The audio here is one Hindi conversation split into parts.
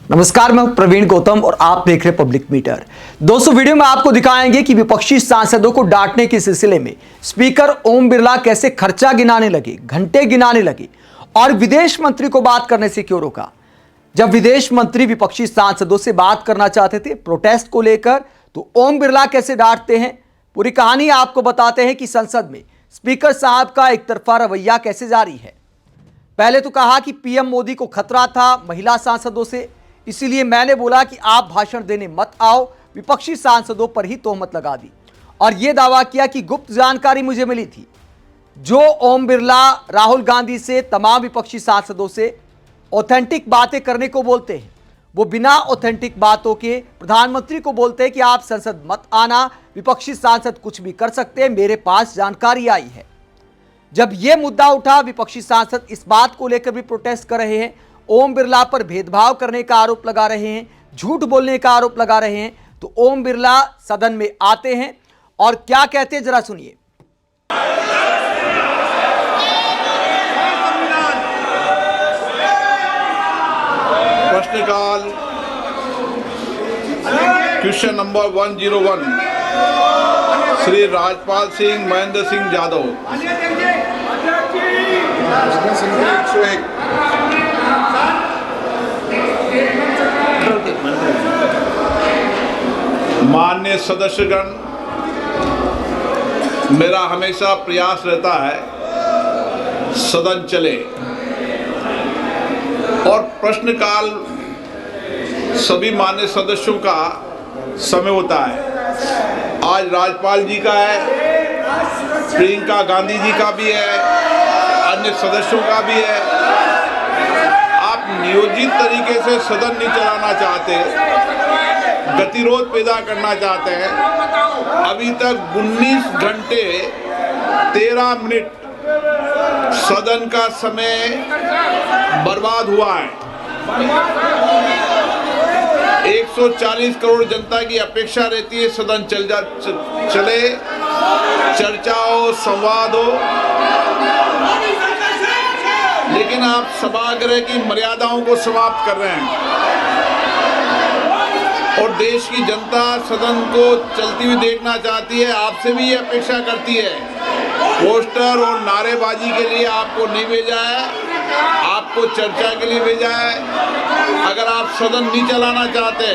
नमस्कार, मैं प्रवीण गौतम और आप देख रहे पब्लिक मीटर। दोस्तों, वीडियो में आपको दिखाएंगे कि विपक्षी सांसदों को डांटने के सिलसिले में स्पीकर ओम बिरला कैसे खर्चा गिनाने लगे, घंटे गिनाने लगे और विदेश मंत्री को बात करने से क्यों रोका। जब विदेश मंत्री विपक्षी सांसदों से बात करना चाहते थे प्रोटेस्ट को लेकर, तो ओम बिरला कैसे डांटते हैं, पूरी कहानी आपको बताते हैं कि संसद में स्पीकर साहब का एक तरफा रवैया कैसे जारी है। पहले तो कहा कि पीएम मोदी को खतरा था महिला सांसदों से, इसीलिए मैंने बोला कि आप भाषण देने मत आओ, विपक्षी सांसदों पर ही तोहमत लगा दी और यह दावा किया कि गुप्त जानकारी मुझे मिली थी। जो ओम बिरला राहुल गांधी से तमाम विपक्षी सांसदों से ऑथेंटिक बातें करने को बोलते हैं, वो बिना ऑथेंटिक बातों के प्रधानमंत्री को बोलते हैं कि आप संसद मत आना, विपक्षी सांसद कुछ भी कर सकते हैं, मेरे पास जानकारी आई है। जब यह मुद्दा उठा, विपक्षी सांसद इस बात को लेकर भी प्रोटेस्ट कर रहे हैं, ओम बिरला पर भेदभाव करने का आरोप लगा रहे हैं, झूठ बोलने का आरोप लगा रहे हैं। तो ओम बिरला सदन में आते हैं और क्या कहते हैं, जरा सुनिए। प्रश्नकाल क्वेश्चन नंबर 101 श्री राजपाल सिंह महेंद्र सिंह यादव। माननीय सदस्यगण, मेरा हमेशा प्रयास रहता है सदन चले और प्रश्नकाल सभी माननीय सदस्यों का समय होता है। आज राज्यपाल जी का है, प्रियंका गांधी जी का भी है, अन्य सदस्यों का भी है। आप नियोजित तरीके से सदन नहीं चलाना चाहते, गतिरोध पैदा करना चाहते हैं। अभी तक 19 घंटे 13 मिनट सदन का समय बर्बाद हुआ है। 140 करोड़ जनता की अपेक्षा रहती है सदन चले, चर्चा हो, संवाद हो, लेकिन आप सभागृह की मर्यादाओं को समाप्त कर रहे हैं और देश की जनता सदन को चलती हुई देखना चाहती है। आपसे भी ये अपेक्षा करती है। पोस्टर और नारेबाजी के लिए आपको नहीं भेजा है, आपको चर्चा के लिए भेजा है। अगर आप सदन नहीं चलाना चाहते,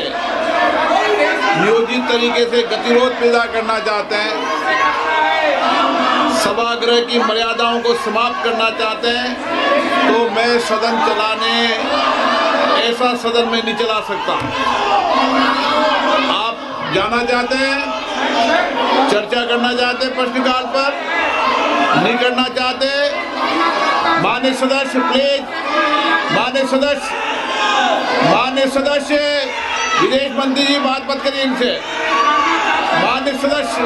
नियोजित तरीके से गतिरोध पैदा करना चाहते हैं, सभागृह की मर्यादाओं को समाप्त करना चाहते हैं, तो मैं सदन चलाने ऐसा सदन में नहीं चला सकता। आप जाना चाहते हैं, चर्चा करना चाहते हैं, प्रश्नकाल पर नहीं करना चाहते, माननीय सदस्य प्लीज, माननीय सदस्य विदेश मंत्री जी बात मत करिए इनसे। माननीय सदस्य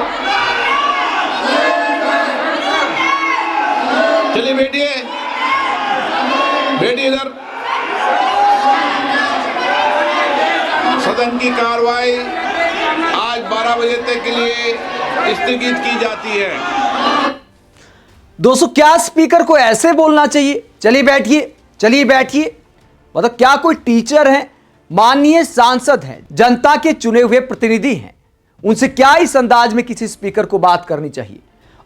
चलिए बैठिए इधर। सदन की कार्रवाई आज 12 बजे तक के लिए स्थगित की जाती है। दोस्तों, क्या स्पीकर को ऐसे बोलना चाहिए? चलिए बैठिए। मतलब क्या कोई टीचर है? माननीय सांसद हैं, जनता के चुने हुए प्रतिनिधि हैं, उनसे क्या इस अंदाज में किसी स्पीकर को बात करनी चाहिए?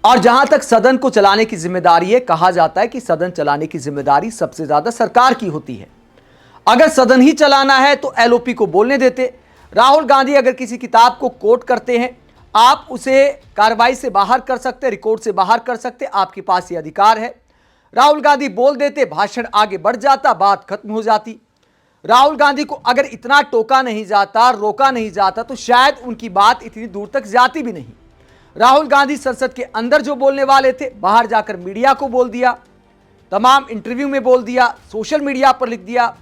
और जहां तक सदन को चलाने की जिम्मेदारी है, कहा जाता है कि सदन चलाने की जिम्मेदारी सबसे ज्यादा सरकार की होती है। अगर सदन ही चलाना है तो एलओपी को बोलने देते। राहुल गांधी अगर किसी किताब को कोट करते हैं, आप उसे कार्रवाई से बाहर कर सकते, रिकॉर्ड से बाहर कर सकते, आपके पास ये अधिकार है। राहुल गांधी बोल देते, भाषण आगे बढ़ जाता, बात खत्म हो जाती। राहुल गांधी को अगर इतना टोका नहीं जाता, रोका नहीं जाता, तो शायद उनकी बात इतनी दूर तक जाती भी नहीं। राहुल गांधी संसद के अंदर जो बोलने वाले थे, बाहर जाकर मीडिया को बोल दिया, तमाम इंटरव्यू में बोल दिया, सोशल मीडिया पर लिख दिया।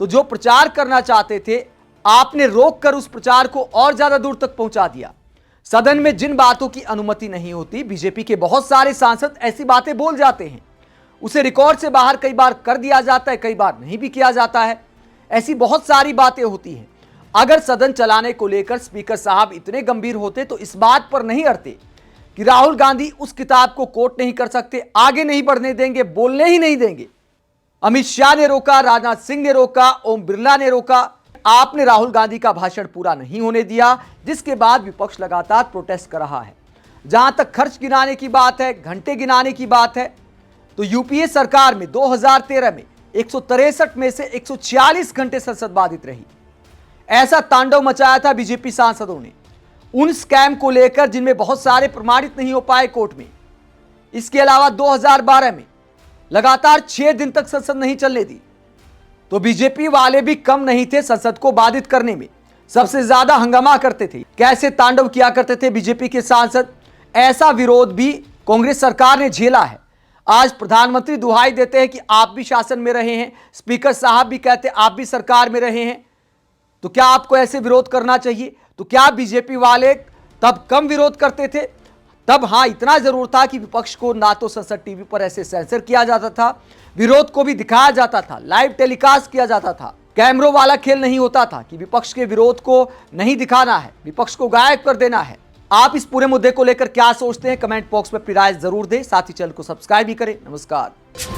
तो जो प्रचार करना चाहते थे, आपने रोक कर उस प्रचार को और ज्यादा दूर तक पहुंचा दिया। सदन में जिन बातों की अनुमति नहीं होती, बीजेपी के बहुत सारे सांसद ऐसी बातें बोल जाते हैं, उसे रिकॉर्ड से बाहर कई बार कर दिया जाता है, कई बार नहीं भी किया जाता है। ऐसी बहुत सारी बातें होती हैं। अगर सदन चलाने को लेकर स्पीकर साहब इतने गंभीर होते तो इस बात पर नहीं अड़ते कि राहुल गांधी उस किताब को कोट नहीं कर सकते, आगे नहीं बढ़ने देंगे, बोलने ही नहीं देंगे। अमित शाह ने रोका, राजनाथ सिंह ने रोका, ओम बिरला ने रोका, आपने राहुल गांधी का भाषण पूरा नहीं होने दिया, जिसके बाद विपक्ष लगातार प्रोटेस्ट कर रहा है। जहां तक खर्च गिनाने की बात है, घंटे गिनाने की बात है, तो यूपीए सरकार में 2013 में 163 में से 146 घंटे संसद बाधित रही। ऐसा तांडव मचाया था बीजेपी सांसदों ने उन स्कैम को लेकर जिनमें बहुत सारे प्रमाणित नहीं हो पाए कोर्ट में। इसके अलावा 2012 में लगातार 6 दिन तक संसद नहीं चलने दी, तो बीजेपी वाले भी कम नहीं थे संसद को बाधित करने में, सबसे ज्यादा हंगामा करते थे। कैसे तांडव किया करते थे बीजेपी के सांसद, ऐसा विरोध भी कांग्रेस सरकार ने झेला है। आज प्रधानमंत्री दुहाई देते हैं कि आप भी शासन में रहे हैं, स्पीकर साहब भी कहते हैं आप भी सरकार में रहे हैं, तो क्या आपको ऐसे विरोध करना चाहिए? तो क्या बीजेपी वाले तब कम विरोध करते थे? तब हां, इतना जरूर था कि विपक्ष को ना तो संसद टीवी पर ऐसे सेंसर किया जाता था, विरोध को भी दिखाया जाता था, लाइव टेलीकास्ट किया जाता था। कैमरों वाला खेल नहीं होता था कि विपक्ष के विरोध को नहीं दिखाना है, विपक्ष को गायब कर देना है। आप इस पूरे मुद्दे को लेकर क्या सोचते हैं? कमेंट बॉक्स में अपनी राय जरूर दें, साथ ही चैनल को सब्सक्राइब भी करें। नमस्कार।